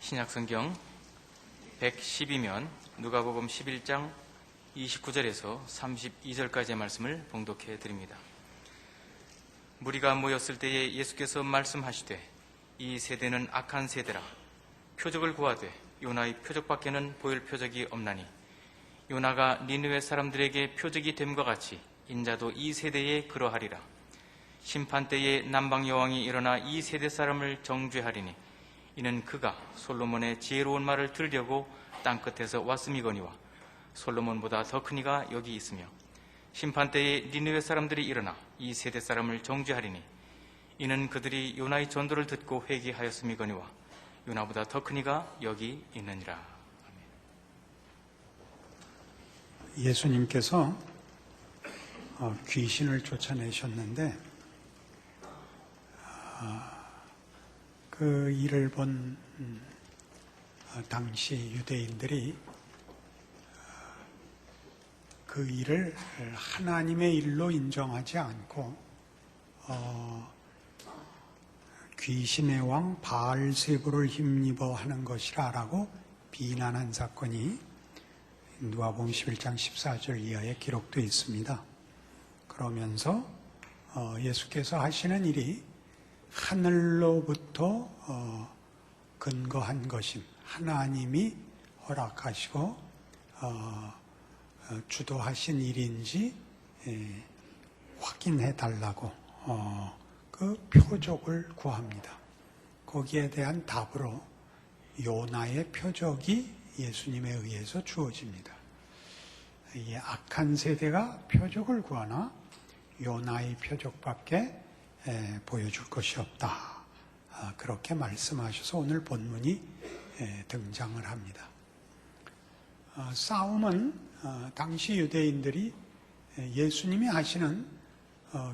신약성경 112면 누가복음 11장 29절에서 32절까지의 말씀을 봉독해 드립니다. 무리가 모였을 때에 예수께서 말씀하시되 이 세대는 악한 세대라. 표적을 구하되 요나의 표적밖에는 보일 표적이 없나니 요나가 니느웨 사람들에게 표적이 됨과 같이 인자도 이 세대에 그러하리라. 심판 때에 남방 여왕이 일어나 이 세대 사람을 정죄하리니 이는 그가 솔로몬의 지혜로운 말을 들으려고 땅끝에서 왔음이거니와 솔로몬보다 더 큰 이가 여기 있으며 심판 때에 니느웨 사람들이 일어나 이 세대 사람을 정죄하리니 이는 그들이 요나의 전도를 듣고 회개하였음이거니와 요나보다 더 큰 이가 여기 있느니라. 예수님께서 귀신을 쫓아내셨는데 그 일을 본 당시 유대인들이 그 일을 하나님의 일로 인정하지 않고 귀신의 왕 바알세부를 힘입어 하는 것이라고 비난한 사건이 누가복음 11장 14절 이하에 기록되어 있습니다. 그러면서 예수께서 하시는 일이 하늘로부터 근거한 것인 하나님이 허락하시고 주도하신 일인지 확인해 달라고 그 표적을 구합니다. 거기에 대한 답으로 요나의 표적이 예수님에 의해서 주어집니다. 이 악한 세대가 표적을 구하나 요나의 표적밖에 보여줄 것이 없다. 그렇게 말씀하셔서 오늘 본문이 등장을 합니다. 싸움은 당시 유대인들이 예수님이 하시는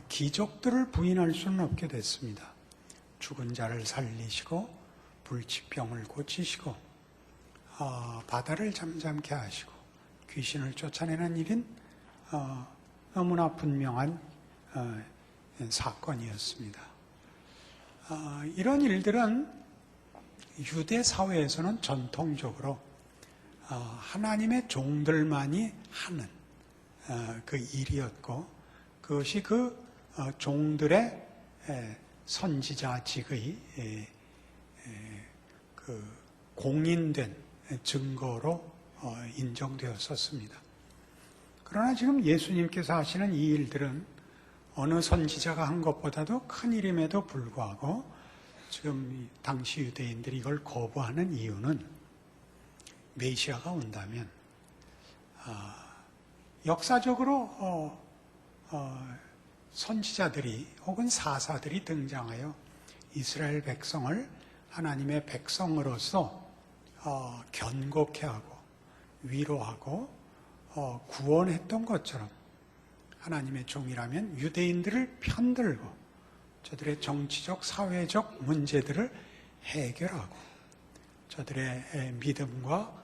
기적들을 부인할 수는 없게 됐습니다. 죽은 자를 살리시고 불치병을 고치시고 바다를 잠잠케 하시고 귀신을 쫓아내는 일은 너무나 분명한 사건이었습니다. 이런 일들은 유대 사회에서는 전통적으로 하나님의 종들만이 하는 그 일이었고 그것이 그 종들의 선지자직의 그 공인된 증거로 인정되었었습니다. 그러나 지금 예수님께서 하시는 이 일들은 어느 선지자가 한 것보다도 큰 일임에도 불구하고 지금 당시 유대인들이 이걸 거부하는 이유는 메시아가 온다면 역사적으로 선지자들이 혹은 사사들이 등장하여 이스라엘 백성을 하나님의 백성으로서 견고케 하고 위로하고 구원했던 것처럼 하나님의 종이라면 유대인들을 편들고 저들의 정치적, 사회적 문제들을 해결하고 저들의 믿음과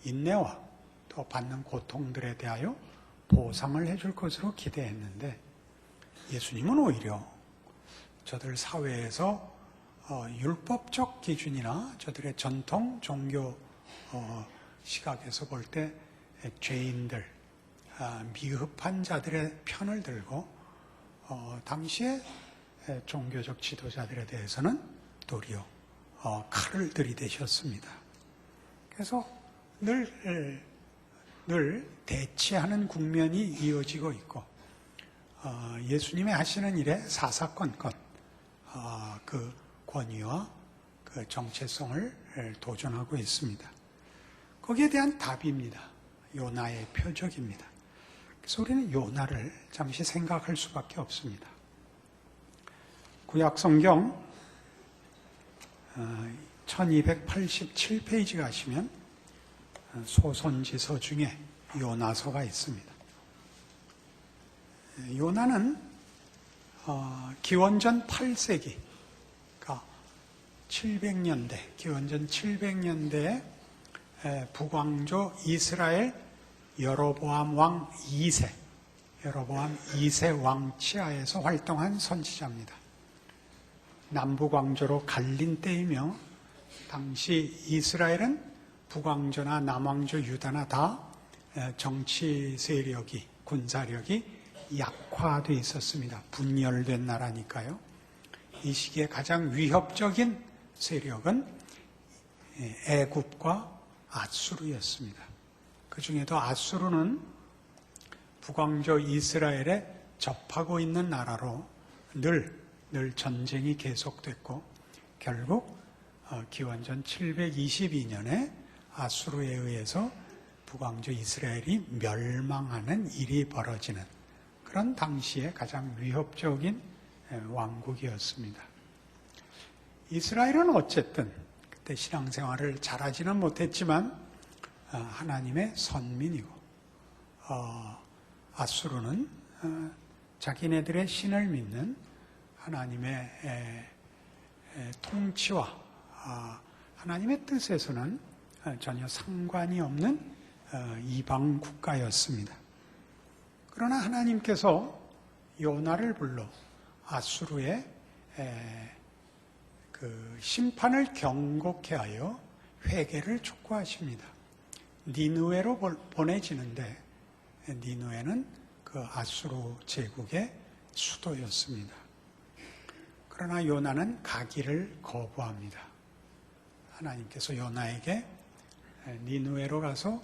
인내와 또 받는 고통들에 대하여 보상을 해줄 것으로 기대했는데 예수님은 오히려 저들 사회에서 율법적 기준이나 저들의 전통 종교 시각에서 볼 때 죄인들, 미흡한 자들의 편을 들고 당시의 종교적 지도자들에 대해서는 도리어 칼을 들이대셨습니다. 그래서 늘 대치하는 국면이 이어지고 있고 예수님의 하시는 일에 사사건건 그 권위와 그 정체성을 도전하고 있습니다. 거기에 대한 답입니다. 요나의 표적입니다. 그래서 우리는 요나를 잠시 생각할 수밖에 없습니다. 구약성경 1287페이지 가시면 소선지서 중에 요나서가 있습니다. 요나는 기원전 8세기, 그러니까 700년대, 기원전 700년대에 북왕조 이스라엘 여로보암 왕 2세, 여로보암 2세 왕 치하에서 활동한 선지자입니다. 남북왕조로 갈린 때이며 당시 이스라엘은 북왕조나 남왕조 유다나 다 정치 세력이, 군사력이 약화되어 있었습니다. 분열된 나라니까요. 이 시기에 가장 위협적인 세력은 애굽과 앗수르였습니다. 그 중에도 앗수르는 북왕조 이스라엘에 접하고 있는 나라로 늘 전쟁이 계속됐고 결국 기원전 722년에 앗수르에 의해서 북왕조 이스라엘이 멸망하는 일이 벌어지는 그런 당시에 가장 위협적인 왕국이었습니다. 이스라엘은 어쨌든 그때 신앙생활을 잘하지는 못했지만 하나님의 선민이고 앗수르는 자기네들의 신을 믿는 하나님의 통치와 하나님의 뜻에서는 전혀 상관이 없는 이방 국가였습니다. 그러나 하나님께서 요나를 불러 앗수르의 그 심판을 경고케 하여 회개를 촉구하십니다. 니느웨로 보내지는데 니느웨는 그 앗수르 제국의 수도였습니다. 그러나 요나는 가기를 거부합니다. 하나님께서 요나에게 니느웨로 가서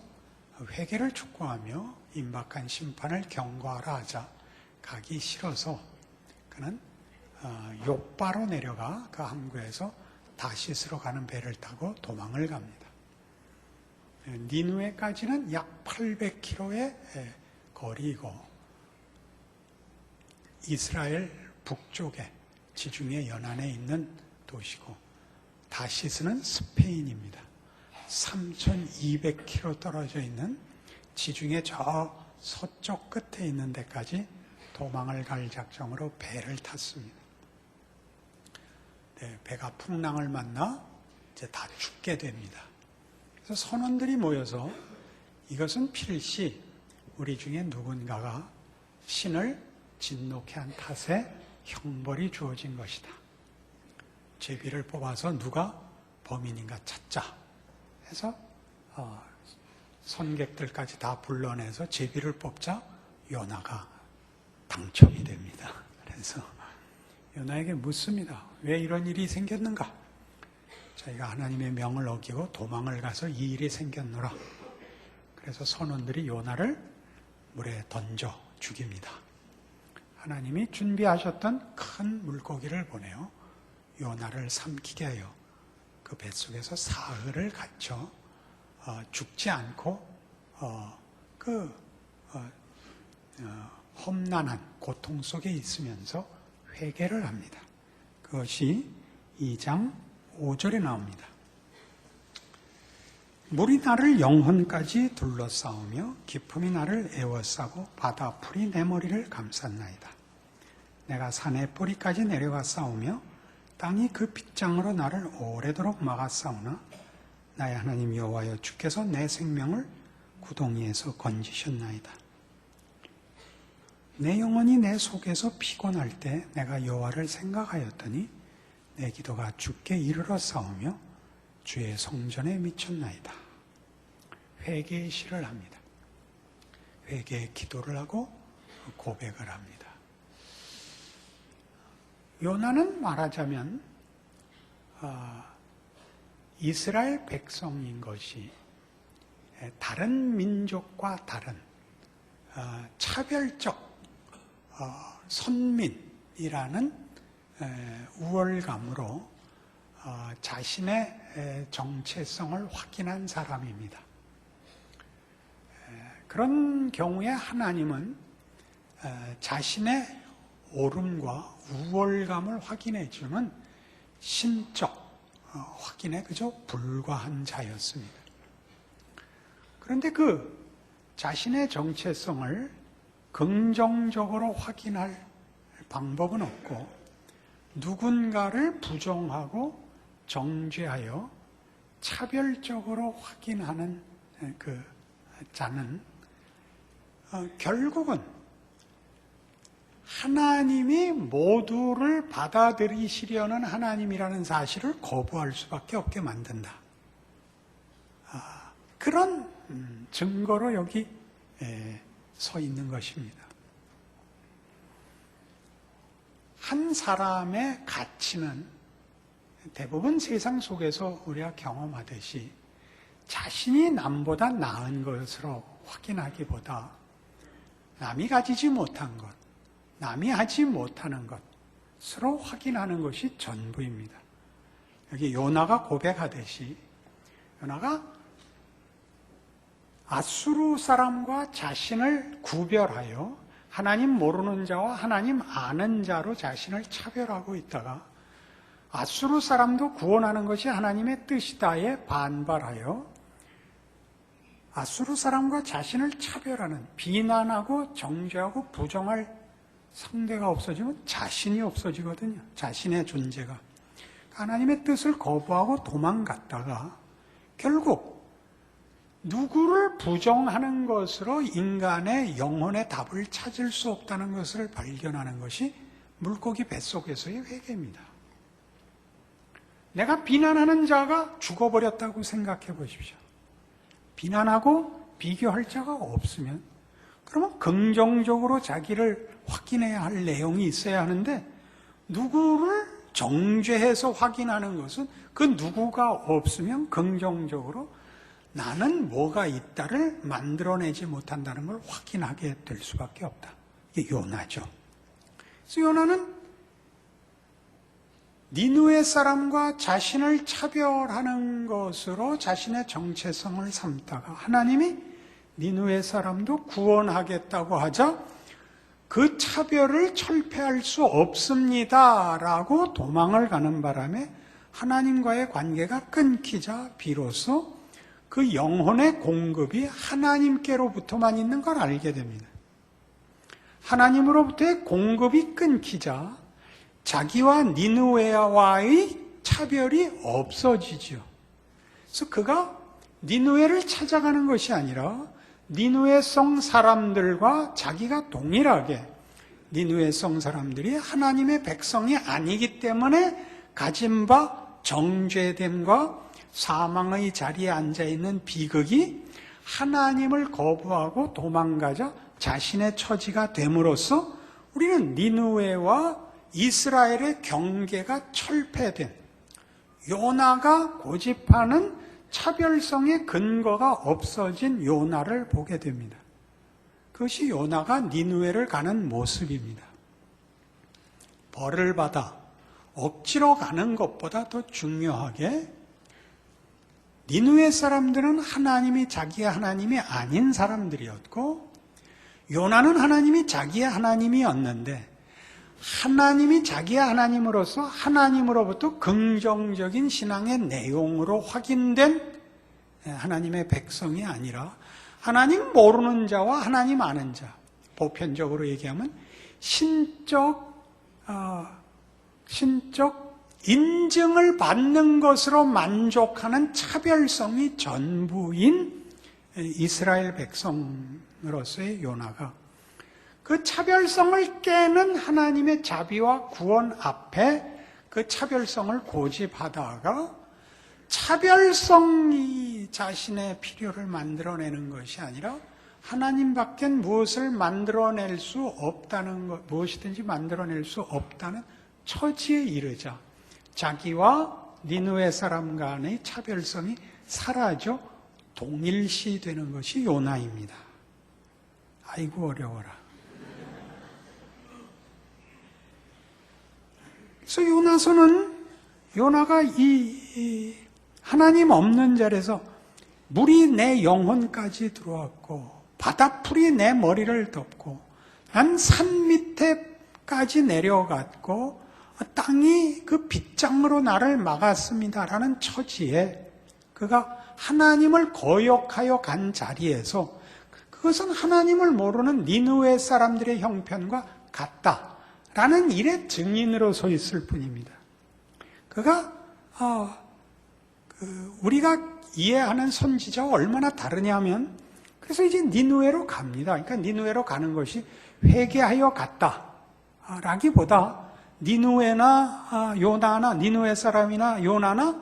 회개를 촉구하며 임박한 심판을 경고하라 하자 가기 싫어서 그는 욥바로 내려가 그 항구에서 다시스로 가는 배를 타고 도망을 갑니다. 니느웨까지는 약 800km의 거리이고 이스라엘 북쪽에 지중해 연안에 있는 도시고 다시스는 스페인입니다. 3200km 떨어져 있는 지중해 저 서쪽 끝에 있는 데까지 도망을 갈 작정으로 배를 탔습니다. 배가 풍랑을 만나 이제 다 죽게 됩니다. 그래서 선원들이 모여서 이것은 필시 우리 중에 누군가가 신을 진노케 한 탓에 형벌이 주어진 것이다. 제비를 뽑아서 누가 범인인가 찾자 해서 선객들까지 다 불러내서 제비를 뽑자 요나가 당첨이 됩니다. 그래서 요나에게 묻습니다. 왜 이런 일이 생겼는가? 저희가 하나님의 명을 어기고 도망을 가서 이 일이 생겼노라. 그래서 선원들이 요나를 물에 던져 죽입니다. 하나님이 준비하셨던 큰 물고기를 보내요. 요나를 삼키게 하여 그 뱃속에서 사흘을 갇혀 죽지 않고 험난한 고통 속에 있으면서 회개를 합니다. 그것이 2장 5절에 나옵니다. 물이 나를 영혼까지 둘러싸우며 기품이 나를 에워싸고 바다풀이 내 머리를 감쌌나이다. 내가 산의 뿌리까지 내려가 싸우며 땅이 그 빗장으로 나를 오래도록 막아싸우나 나의 하나님 여호와여 주께서 내 생명을 구덩이에서 건지셨나이다. 내 영혼이 내 속에서 피곤할 때 내가 여호와를 생각하였더니 내 기도가 주께 이르러 싸우며 주의 성전에 미쳤나이다. 회개의 시를 합니다. 회개의 기도를 하고 고백을 합니다. 요나는 말하자면 이스라엘 백성인 것이 다른 민족과 다른 차별적 선민이라는 우월감으로 자신의 정체성을 확인한 사람입니다. 그런 경우에 하나님은 자신의 옳음과 우월감을 확인해 주는 신적 확인에 그저 불과한 자였습니다. 그런데 그 자신의 정체성을 긍정적으로 확인할 방법은 없고 누군가를 부정하고 정죄하여 차별적으로 확인하는 그 자는 결국은 하나님이 모두를 받아들이시려는 하나님이라는 사실을 거부할 수밖에 없게 만든다. 그런 증거로 여기 서 있는 것입니다. 한 사람의 가치는 대부분 세상 속에서 우리가 경험하듯이 자신이 남보다 나은 것으로 확인하기보다 남이 가지지 못한 것, 남이 하지 못하는 것으로 확인하는 것이 전부입니다. 여기 요나가 고백하듯이 요나가 아수르 사람과 자신을 구별하여 하나님 모르는 자와 하나님 아는 자로 자신을 차별하고 있다가 아수르 사람도 구원하는 것이 하나님의 뜻이다에 반발하여 아수르 사람과 자신을 차별하는, 비난하고 정죄하고 부정할 상대가 없어지면 자신이 없어지거든요. 자신의 존재가. 하나님의 뜻을 거부하고 도망갔다가 결국 누구를 부정하는 것으로 인간의 영혼의 답을 찾을 수 없다는 것을 발견하는 것이 물고기 뱃속에서의 회개입니다. 내가 비난하는 자가 죽어버렸다고 생각해 보십시오. 비난하고 비교할 자가 없으면 그러면 긍정적으로 자기를 확인해야 할 내용이 있어야 하는데 누구를 정죄해서 확인하는 것은 그 누구가 없으면 긍정적으로 나는 뭐가 있다를 만들어내지 못한다는 걸 확인하게 될 수밖에 없다. 이게 요나죠. 그래서 요나는 니느웨 사람과 자신을 차별하는 것으로 자신의 정체성을 삼다가 하나님이 니느웨 사람도 구원하겠다고 하자 그 차별을 철폐할 수 없습니다라고 도망을 가는 바람에 하나님과의 관계가 끊기자 비로소 그 영혼의 공급이 하나님께로부터만 있는 걸 알게 됩니다. 하나님으로부터의 공급이 끊기자 자기와 니느웨와의 차별이 없어지죠. 그래서 그가 니느웨를 찾아가는 것이 아니라 니느웨성 사람들과 자기가 동일하게 니느웨성 사람들이 하나님의 백성이 아니기 때문에 가진 바 정죄됨과 사망의 자리에 앉아있는 비극이 하나님을 거부하고 도망가자 자신의 처지가 됨으로써 우리는 니느웨와 이스라엘의 경계가 철폐된 요나가 고집하는 차별성의 근거가 없어진 요나를 보게 됩니다. 그것이 요나가 니느웨를 가는 모습입니다. 벌을 받아 억지로 가는 것보다 더 중요하게 니느웨 사람들은 하나님이 자기의 하나님이 아닌 사람들이었고 요나는 하나님이 자기의 하나님이었는데 하나님이 자기의 하나님으로서 하나님으로부터 긍정적인 신앙의 내용으로 확인된 하나님의 백성이 아니라 하나님 모르는 자와 하나님 아는 자, 보편적으로 얘기하면 신적 인증을 받는 것으로 만족하는 차별성이 전부인 이스라엘 백성으로서의 요나가 그 차별성을 깨는 하나님의 자비와 구원 앞에 그 차별성을 고집하다가 차별성이 자신의 필요를 만들어내는 것이 아니라 하나님 밖엔 무엇을 만들어낼 수 없다는 것, 무엇이든지 만들어낼 수 없다는 처지에 이르자 자기와 니느웨 사람 간의 차별성이 사라져 동일시되는 것이 요나입니다. 아이고 어려워라. 그래서 요나가 이 하나님 없는 자리에서 물이 내 영혼까지 들어왔고 바다풀이 내 머리를 덮고 난 산 밑에까지 내려갔고 땅이 그 빗장으로 나를 막았습니다라는 처지에 그가 하나님을 거역하여 간 자리에서 그것은 하나님을 모르는 니느웨 사람들의 형편과 같다라는 일의 증인으로 서 있을 뿐입니다. 그가 우리가 이해하는 선지자와 얼마나 다르냐면 그래서 이제 니느웨로 갑니다. 그러니까 니느웨로 가는 것이 회개하여 갔다. 라기보다 니누에나 요나나 니누에 사람이나 요나나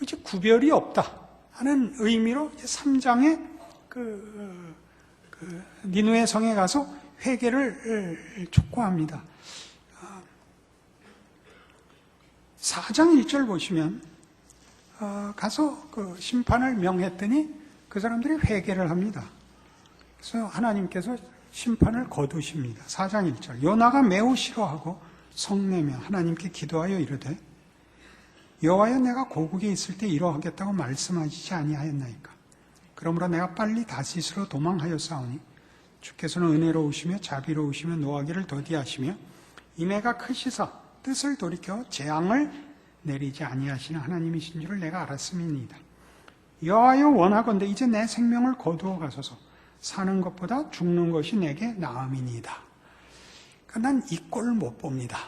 이제 구별이 없다 하는 의미로 3장에 그 니누에 성에 가서 회개를 촉구합니다. 4장 1절 보시면 가서 그 심판을 명했더니 그 사람들이 회개를 합니다. 그래서 하나님께서 심판을 거두십니다. 4장 1절 요나가 매우 싫어하고 성내며 하나님께 기도하여 이르되 여호와여 내가 고국에 있을 때 이러하겠다고 말씀하시지 아니하였나이까. 그러므로 내가 빨리 다시스로 도망하였사오니 주께서는 은혜로우시며 자비로우시며 노하기를 더디하시며 인애가 크시사 뜻을 돌이켜 재앙을 내리지 아니하시는 하나님이신 줄을 내가 알았음이니이다. 여호와여 원하건대 이제 내 생명을 거두어 가소서. 사는 것보다 죽는 것이 내게 나음이니이다. 그러니까 난 이 꼴 못 봅니다.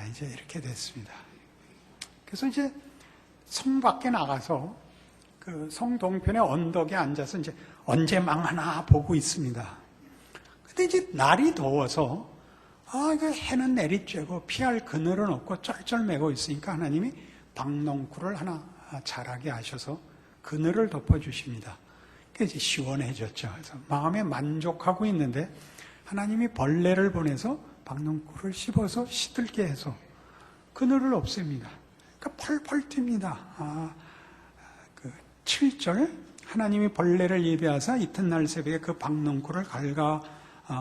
이제 이렇게 됐습니다. 그래서 이제 성 밖에 나가서 그 성 동편의 언덕에 앉아서 이제 언제 망하나 보고 있습니다. 근데 이제 날이 더워서 이거 해는 내리쬐고 피할 그늘은 없고 쩔쩔매고 있으니까 하나님이 박농쿨을 하나 자라게 하셔서 그늘을 덮어주십니다. 그래서 이제 시원해졌죠. 그래서 마음에 만족하고 있는데 하나님이 벌레를 보내서 박농쿨을 씹어서 시들게 해서 그늘을 없앱니다. 그러니까 펄펄 튑니다. 그 7절 하나님이 벌레를 예비하사 이튿날 새벽에 그 박농쿨을 갉아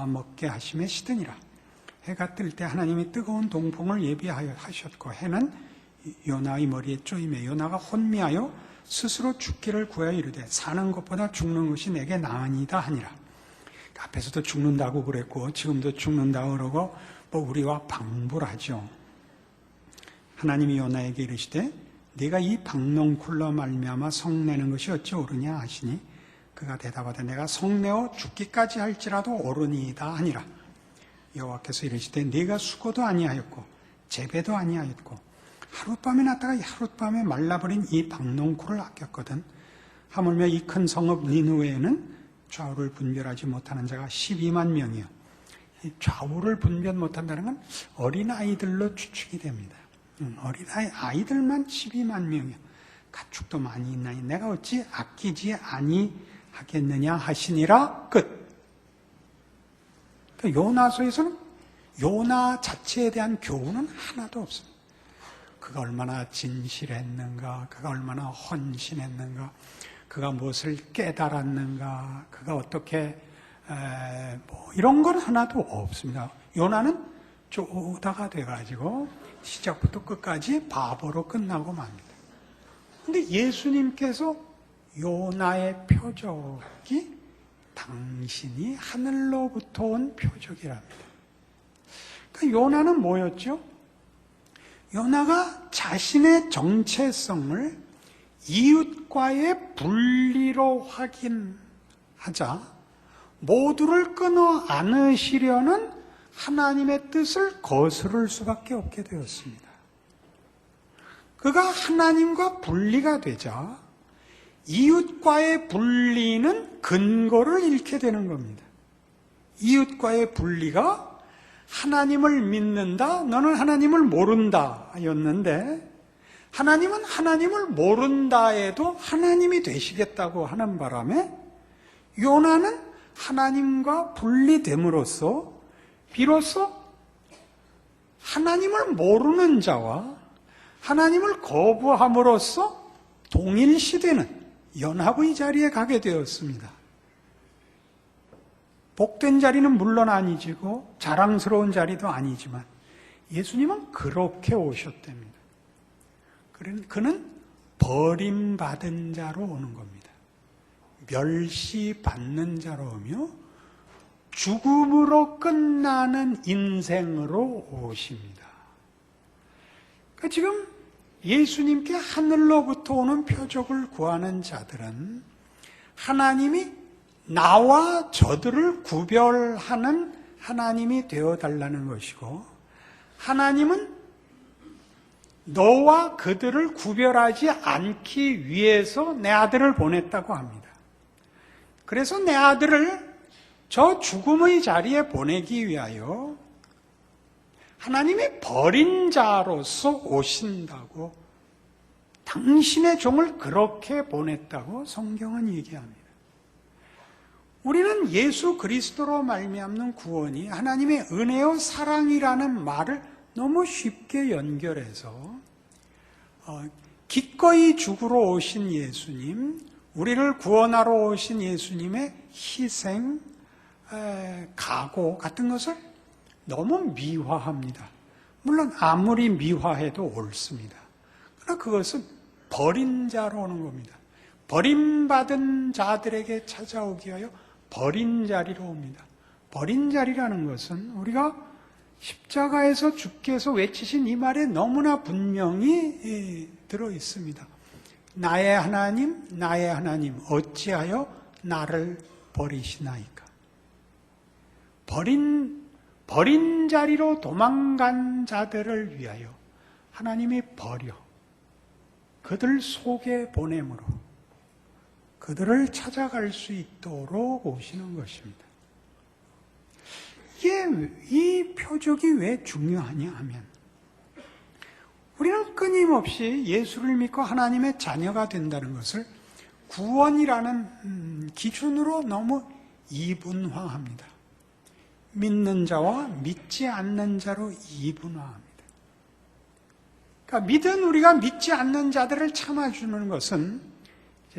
먹게 하심에 시드니라. 해가 뜰 때 하나님이 뜨거운 동풍을 예비하셨고 해는 요나의 머리에 쪼임에 요나가 혼미하여 스스로 죽기를 구하여 이르되 사는 것보다 죽는 것이 내게 나으니이다 하니라. 앞에서도 죽는다고 그랬고 지금도 죽는다고 그러고 우리와 방불 하죠. 하나님이 요나에게 이르시되 네가 이 박농쿨로 말미암아 성내는 것이 어찌 옳으냐 하시니 그가 대답하되 내가 성내어 죽기까지 할지라도 옳으니이다 하니라. 여호와께서 이르시되 네가 수고도 아니하였고 재배도 아니하였고 하룻밤에 났다가 하룻밤에 말라버린 이 박농쿨을 아꼈거든. 하물며 이 큰 성읍 니느웨에는 좌우를 분별하지 못하는 자가 12만 명이요. 좌우를 분별 못한다는 건 어린아이들로 추측이 됩니다. 어린아이들만 12만 명이요. 가축도 많이 있나니 내가 어찌 아끼지 아니하겠느냐 하시니라. 끝. 요나서에서는 요나 자체에 대한 교훈은 하나도 없습니다. 그가 얼마나 진실했는가, 그가 얼마나 헌신했는가, 그가 무엇을 깨달았는가, 그가 어떻게 이런 건 하나도 없습니다. 요나는 쪼다가 돼가지고 시작부터 끝까지 바보로 끝나고 맙니다. 그런데 예수님께서 요나의 표적이 당신이 하늘로부터 온 표적이랍니다. 그러니까 요나는 뭐였죠? 요나가 자신의 정체성을 이웃과의 분리로 확인하자 모두를 끊어 안으시려는 하나님의 뜻을 거스를 수밖에 없게 되었습니다. 그가 하나님과 분리가 되자 이웃과의 분리는 근거를 잃게 되는 겁니다. 이웃과의 분리가 하나님을 믿는다, 너는 하나님을 모른다 였는데 하나님은 하나님을 모른다에도 하나님이 되시겠다고 하는 바람에 요나는 하나님과 분리됨으로써 비로소 하나님을 모르는 자와 하나님을 거부함으로써 동일시되는 연합의 자리에 가게 되었습니다. 복된 자리는 물론 아니지고 자랑스러운 자리도 아니지만 예수님은 그렇게 오셨답니다. 그는 버림받은 자로 오는 겁니다. 멸시받는 자로 오며 죽음으로 끝나는 인생으로 오십니다. 그러니까 지금 예수님께 하늘로부터 오는 표적을 구하는 자들은 하나님이 나와 저들을 구별하는 하나님이 되어달라는 것이고, 하나님은 너와 그들을 구별하지 않기 위해서 내 아들을 보냈다고 합니다. 그래서 내 아들을 저 죽음의 자리에 보내기 위하여 하나님이 버린 자로서 오신다고, 당신의 종을 그렇게 보냈다고 성경은 얘기합니다. 우리는 예수 그리스도로 말미암는 구원이 하나님의 은혜요 사랑이라는 말을 너무 쉽게 연결해서 기꺼이 죽으러 오신 예수님, 우리를 구원하러 오신 예수님의 희생, 각오 같은 것을 너무 미화합니다. 물론 아무리 미화해도 옳습니다. 그러나 그것은 버린 자로 오는 겁니다. 버림받은 자들에게 찾아오기 위하여 버린 자리로 옵니다. 버린 자리라는 것은 우리가 십자가에서 주께서 외치신 이 말에 너무나 분명히 들어 있습니다. 나의 하나님, 어찌하여 나를 버리시나이까. 버린 자리로 도망간 자들을 위하여 하나님이 버려 그들 속에 보냄으로 그들을 찾아갈 수 있도록 오시는 것입니다. 이 표적이 왜 중요하냐 하면, 우리는 끊임없이 예수를 믿고 하나님의 자녀가 된다는 것을 구원이라는 기준으로 너무 이분화합니다. 믿는 자와 믿지 않는 자로 이분화합니다. 그러니까 믿은 우리가 믿지 않는 자들을 참아주는 것은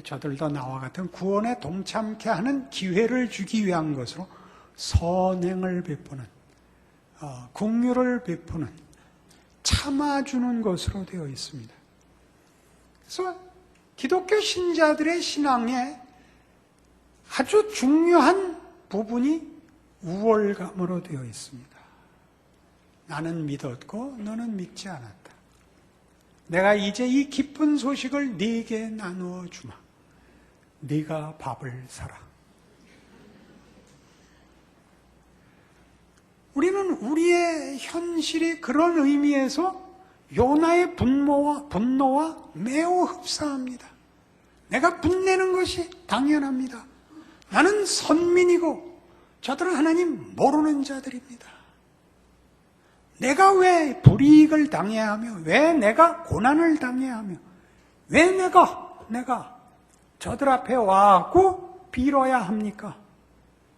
저들도 나와 같은 구원에 동참케 하는 기회를 주기 위한 것으로 선행을 베푸는, 긍휼을 베푸는, 참아주는 것으로 되어 있습니다. 그래서 기독교 신자들의 신앙에 아주 중요한 부분이 우월감으로 되어 있습니다. 나는 믿었고 너는 믿지 않았다. 내가 이제 이 기쁜 소식을 네게 나누어 주마. 네가 밥을 사라. 우리는 우리의 현실이 그런 의미에서 요나의 분노와 매우 흡사합니다. 내가 분내는 것이 당연합니다. 나는 선민이고 저들은 하나님 모르는 자들입니다. 내가 왜 불이익을 당해야 하며, 왜 내가 고난을 당해야 하며, 왜 내가 저들 앞에 와갖고 빌어야 합니까?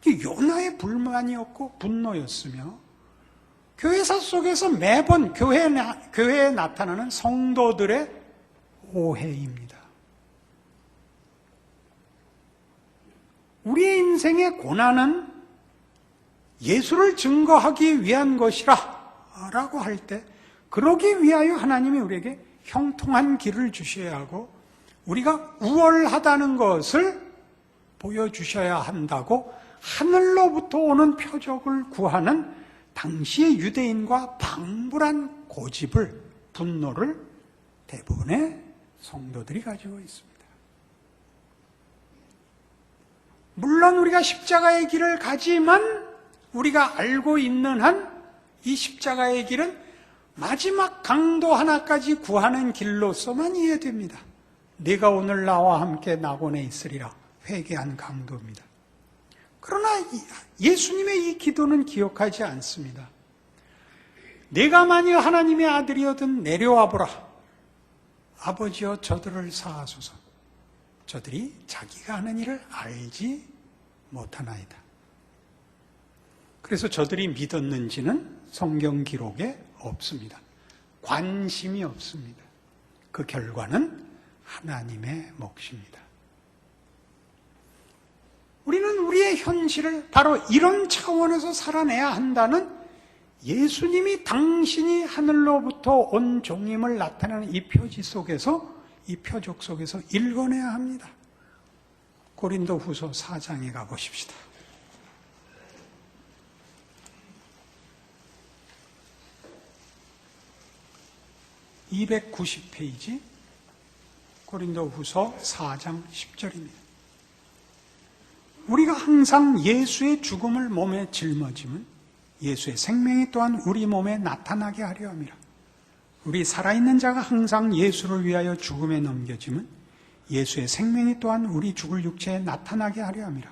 이게 요나의 불만이었고 분노였으며, 교회사 속에서 매번 교회에 나타나는 성도들의 오해입니다. 우리의 인생의 고난은 예수를 증거하기 위한 것이라 라고 할 때, 그러기 위하여 하나님이 우리에게 형통한 길을 주셔야 하고 우리가 우월하다는 것을 보여주셔야 한다고 하늘로부터 오는 표적을 구하는 당시의 유대인과 방불한 고집을, 분노를 대부분의 성도들이 가지고 있습니다. 물론 우리가 십자가의 길을 가지만 우리가 알고 있는 한 이 십자가의 길은 마지막 강도 하나까지 구하는 길로서만 이해됩니다. 네가 오늘 나와 함께 낙원에 있으리라, 회개한 강도입니다. 그러나 예수님의 이 기도는 기억하지 않습니다. 내가 만일 하나님의 아들이어든 내려와 보라. 아버지여 저들을 사하소서. 저들이 자기가 하는 일을 알지 못하나이다. 그래서 저들이 믿었는지는 성경 기록에 없습니다. 관심이 없습니다. 그 결과는 하나님의 몫입니다. 우리는 우리의 현실을 바로 이런 차원에서 살아내야 한다는, 예수님이 당신이 하늘로부터 온 종임을 나타내는 이 표지 속에서, 이 표적 속에서 읽어내야 합니다. 고린도후서 4장에 가보십시다. 290페이지 고린도후서 4장 10절입니다. 우리가 항상 예수의 죽음을 몸에 짊어짐은 예수의 생명이 또한 우리 몸에 나타나게 하려 함이라. 우리 살아있는 자가 항상 예수를 위하여 죽음에 넘겨짐은 예수의 생명이 또한 우리 죽을 육체에 나타나게 하려 함이라.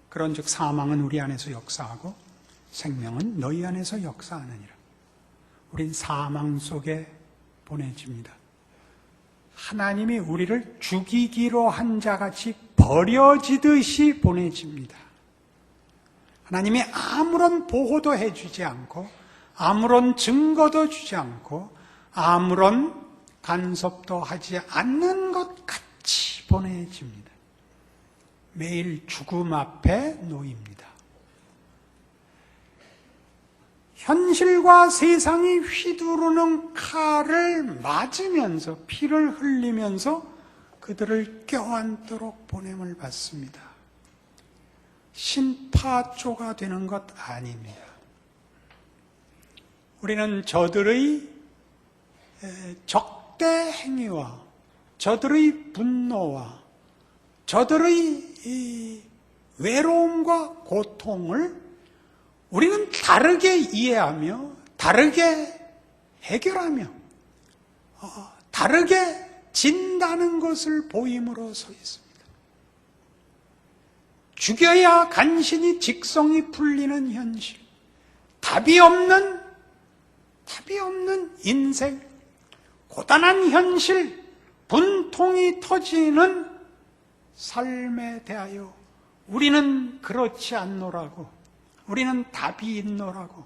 그런즉 사망은 우리 안에서 역사하고 생명은 너희 안에서 역사하느니라. 우린 사망 속에 보내집니다. 하나님이 우리를 죽이기로 한 자같이 버려지듯이 보내집니다. 하나님이 아무런 보호도 해주지 않고 아무런 증거도 주지 않고 아무런 간섭도 하지 않는 것 같이 보내집니다. 매일 죽음 앞에 놓입니다. 현실과 세상이 휘두르는 칼을 맞으면서 피를 흘리면서 그들을 껴안도록 보냄을 받습니다. 신파초가 되는 것 아닙니다. 우리는 저들의 적대 행위와 저들의 분노와 저들의 외로움과 고통을 우리는 다르게 이해하며 다르게 해결하며 다르게 진다는 것을 보임으로 서 있습니다. 죽여야 간신히 직성이 풀리는 현실, 답이 없는 인생, 고단한 현실, 분통이 터지는 삶에 대하여 우리는 그렇지 않노라고, 우리는 답이 있노라고,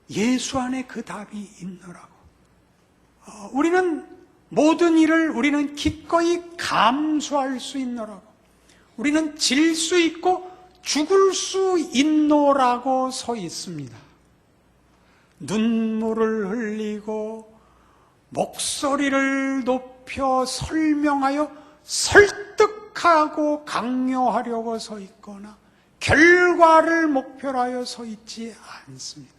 예수 안에 그 답이 있노라고, 우리는 모든 일을 우리는 기꺼이 감수할 수 있노라고, 우리는 질 수 있고 죽을 수 있노라고 서 있습니다. 눈물을 흘리고 목소리를 높여 설명하여 설득하고 강요하려고 서 있거나 결과를 목표로 하여 서 있지 않습니다.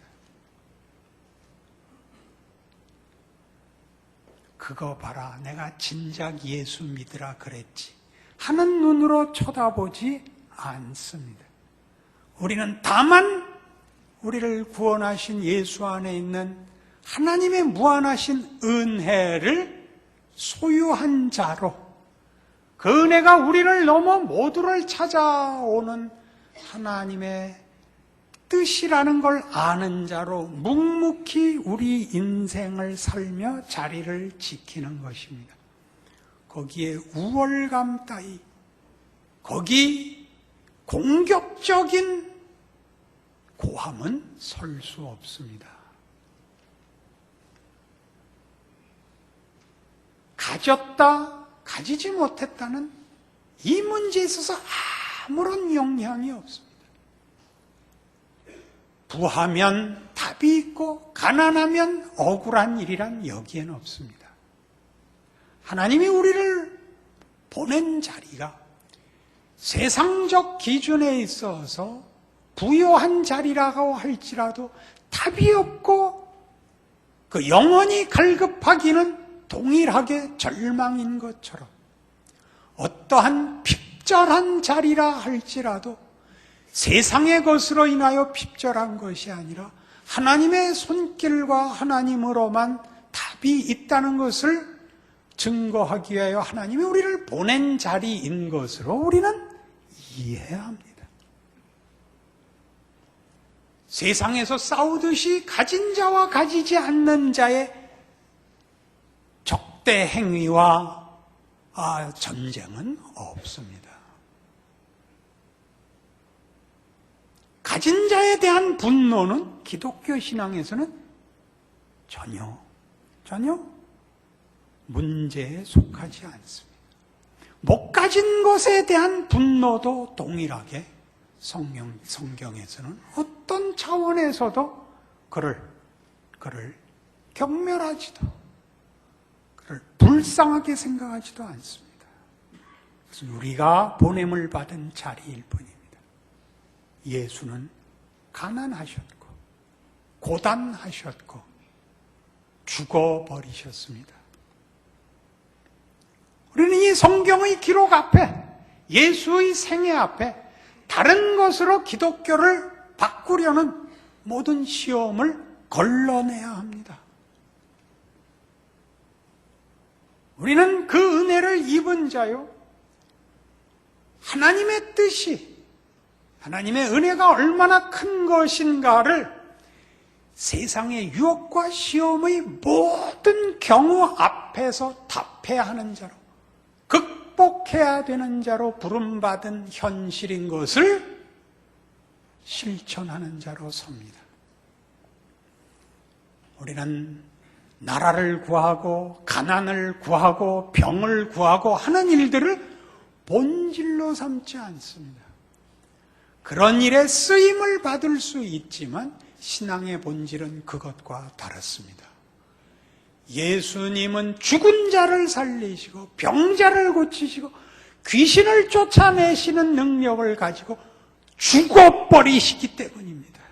그거 봐라, 내가 진작 예수 믿으라 그랬지 하는 눈으로 쳐다보지 않습니다. 우리는 다만 우리를 구원하신 예수 안에 있는 하나님의 무한하신 은혜를 소유한 자로, 그 은혜가 우리를 넘어 모두를 찾아오는 하나님의 뜻이라는 걸 아는 자로 묵묵히 우리 인생을 살며 자리를 지키는 것입니다. 거기에 우월감 따위, 거기 공격적인 고함은 설 수 없습니다. 가졌다, 가지지 못했다는 이 문제에 있어서 아무런 영향이 없습니다. 부하면 답이 있고 가난하면 억울한 일이란 여기엔 없습니다. 하나님이 우리를 보낸 자리가 세상적 기준에 있어서 부요한 자리라고 할지라도 답이 없고 그 영원히 갈급하기는 동일하게 절망인 것처럼, 어떠한 핍절한 자리라 할지라도 세상의 것으로 인하여 핍절한 것이 아니라 하나님의 손길과 하나님으로만 답이 있다는 것을 증거하기 위하여 하나님이 우리를 보낸 자리인 것으로 우리는 이해해야 합니다. 세상에서 싸우듯이 가진 자와 가지지 않는 자의 적대 행위와 전쟁은 없습니다. 가진 자에 대한 분노는 기독교 신앙에서는 전혀 문제에 속하지 않습니다. 못 가진 것에 대한 분노도 동일하게 성경에서는 어떤 차원에서도 그를 경멸하지도, 그를 불쌍하게 생각하지도 않습니다. 그래서 우리가 보냄을 받은 자리일 뿐입니다. 예수는 가난하셨고 고단하셨고 죽어버리셨습니다. 우리는 이 성경의 기록 앞에, 예수의 생애 앞에 다른 것으로 기독교를 바꾸려는 모든 시험을 걸러내야 합니다. 우리는 그 은혜를 입은 자요, 하나님의 뜻이, 하나님의 은혜가 얼마나 큰 것인가를 세상의 유혹과 시험의 모든 경우 앞에서 답해하는 자로, 극복해야 되는 자로 부름받은 현실인 것을 실천하는 자로 섭니다. 우리는 나라를 구하고 가난을 구하고 병을 구하고 하는 일들을 본질로 삼지 않습니다. 그런 일에 쓰임을 받을 수 있지만 신앙의 본질은 그것과 다릅니다. 예수님은 죽은 자를 살리시고 병자를 고치시고 귀신을 쫓아내시는 능력을 가지고 죽어버리시기 때문입니다.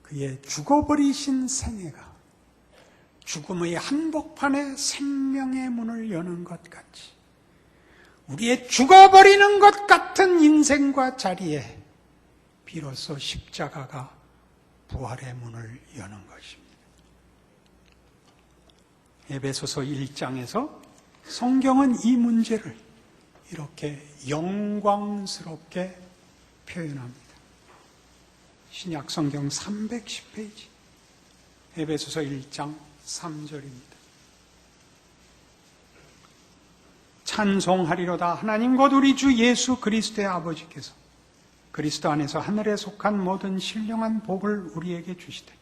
그의 죽어버리신 생애가 죽음의 한복판에 생명의 문을 여는 것 같이 우리의 죽어버리는 것 같은 인생과 자리에 비로소 십자가가 부활의 문을 여는 것입니다. 에베소서 1장에서 성경은 이 문제를 이렇게 영광스럽게 표현합니다. 신약 성경 310페이지 에베소서 1장 3절입니다. 찬송하리로다 하나님 곧 우리 주 예수 그리스도의 아버지께서 그리스도 안에서 하늘에 속한 모든 신령한 복을 우리에게 주시되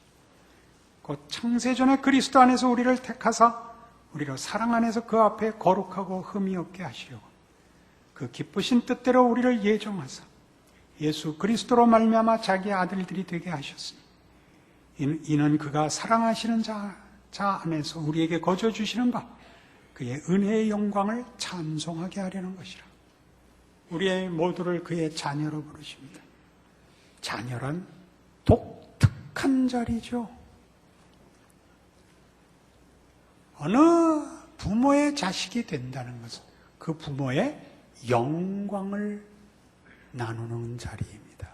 곧 창세전에 그리스도 안에서 우리를 택하사 우리로 사랑 안에서 그 앞에 거룩하고 흠이 없게 하시려고 그 기쁘신 뜻대로 우리를 예정하사 예수 그리스도로 말미암아 자기 아들들이 되게 하셨으니 이는 그가 사랑하시는 자 안에서 우리에게 거저 주시는 바 그의 은혜의 영광을 찬송하게 하려는 것이라. 우리의 모두를 그의 자녀로 부르십니다. 자녀란 독특한 자리죠. 어느 부모의 자식이 된다는 것은 그 부모의 영광을 나누는 자리입니다.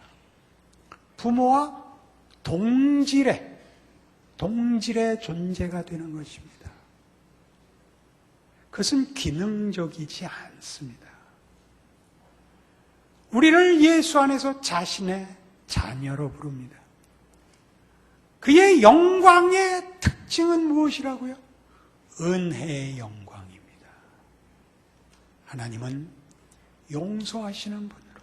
부모와 동질의 존재가 되는 것입니다. 그것은 기능적이지 않습니다. 우리를 예수 안에서 자신의 자녀로 부릅니다. 그의 영광의 특징은 무엇이라고요? 은혜의 영광입니다. 하나님은 용서하시는 분으로,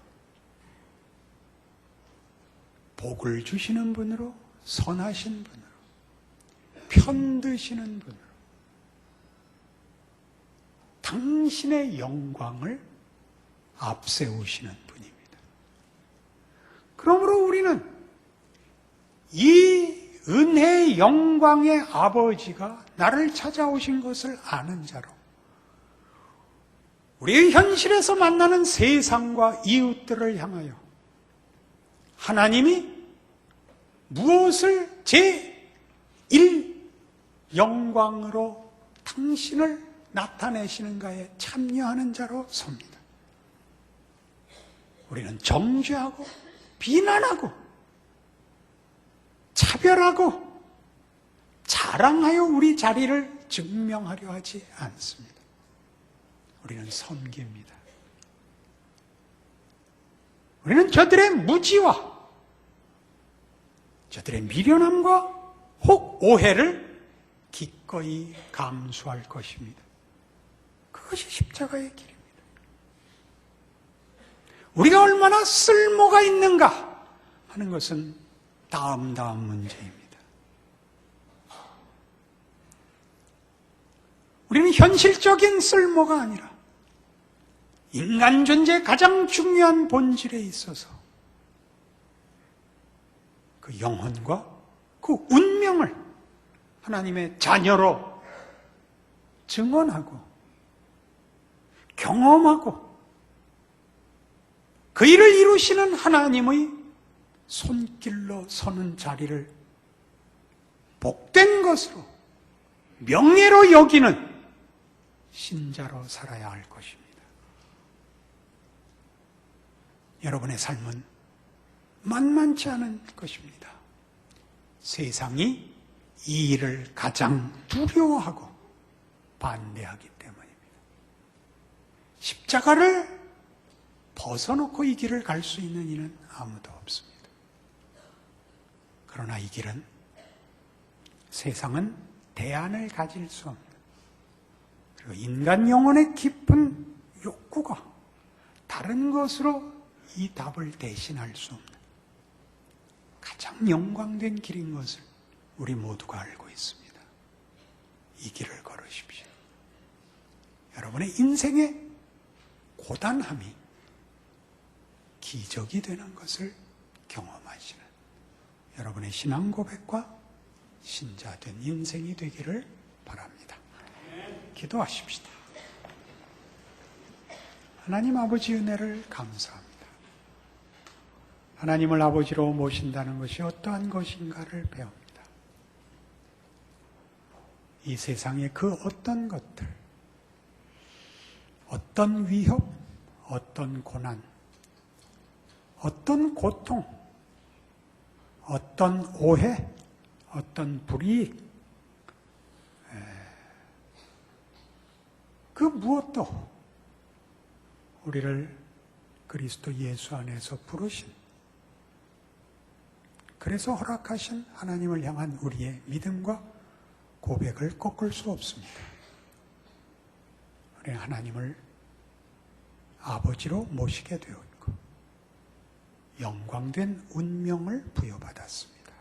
복을 주시는 분으로, 선하신 분으로, 편드시는 분으로 당신의 영광을 앞세우시는 분입니다. 그러므로 우리는 이 은혜의 영광의 아버지가 나를 찾아오신 것을 아는 자로 우리의 현실에서 만나는 세상과 이웃들을 향하여 하나님이 무엇을 제1 영광으로 당신을 나타내시는가에 참여하는 자로 섭니다. 우리는 정죄하고 비난하고 차별하고 자랑하여 우리 자리를 증명하려 하지 않습니다. 우리는 섬깁니다. 우리는 저들의 무지와 저들의 미련함과 혹 오해를 기꺼이 감수할 것입니다. 그것이 십자가의 길입니다. 우리가 얼마나 쓸모가 있는가 하는 것은 다음 문제입니다. 우리는 현실적인 쓸모가 아니라 인간 존재의 가장 중요한 본질에 있어서 그 영혼과 그 운명을 하나님의 자녀로 증언하고 경험하고 그 일을 이루시는 하나님의 손길로 서는 자리를 복된 것으로 명예로 여기는 신자로 살아야 할 것입니다. 여러분의 삶은 만만치 않은 것입니다. 세상이 이 일을 가장 두려워하고 반대하기 때문입니다. 십자가를 벗어놓고 이 길을 갈 수 있는 이는 아무도 없습니다. 그러나 이 길은, 세상은 대안을 가질 수 없는, 그리고 인간 영혼의 깊은 욕구가 다른 것으로 이 답을 대신할 수 없는 가장 영광된 길인 것을 우리 모두가 알고 있습니다. 이 길을 걸으십시오. 여러분의 인생의 고단함이 기적이 되는 것을 경험하시는 여러분의 신앙 고백과 신자된 인생이 되기를 바랍니다. 기도하십시다. 하나님 아버지 은혜를 감사합니다. 하나님을 아버지로 모신다는 것이 어떠한 것인가를 배웁니다. 이 세상의 그 어떤 것들, 어떤 위협, 어떤 고난, 어떤 고통, 어떤 오해, 어떤 불이익, 그 무엇도 우리를 그리스도 예수 안에서 부르신, 그래서 허락하신 하나님을 향한 우리의 믿음과 고백을 꺾을 수 없습니다. 우리 하나님을 아버지로 모시게 되었고 영광된 운명을 부여받았습니다.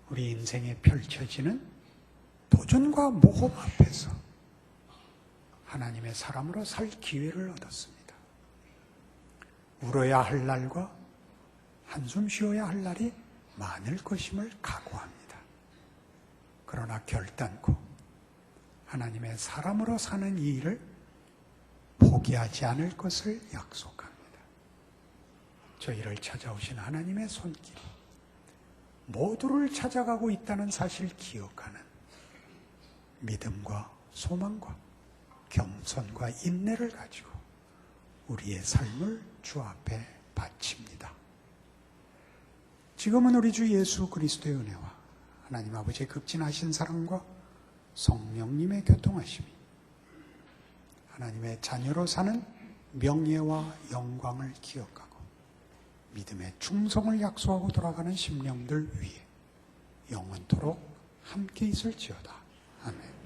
우리 인생에 펼쳐지는 도전과 모험 앞에서 하나님의 사람으로 살 기회를 얻었습니다. 울어야 할 날과 한숨 쉬어야 할 날이 많을 것임을 각오합니다. 그러나 결단코 하나님의 사람으로 사는 이 일을 포기하지 않을 것을 약속합니다. 저희를 찾아오신 하나님의 손길이 모두를 찾아가고 있다는 사실을 기억하는 믿음과 소망과 겸손과 인내를 가지고 우리의 삶을 주 앞에 바칩니다. 지금은 우리 주 예수 그리스도의 은혜와 하나님 아버지의 급진하신 사랑과 성령님의 교통하심이 하나님의 자녀로 사는 명예와 영광을 기억하고 믿음의 충성을 약속하고 돌아가는 심령들 위에 영원토록 함께 있을지어다. 아멘.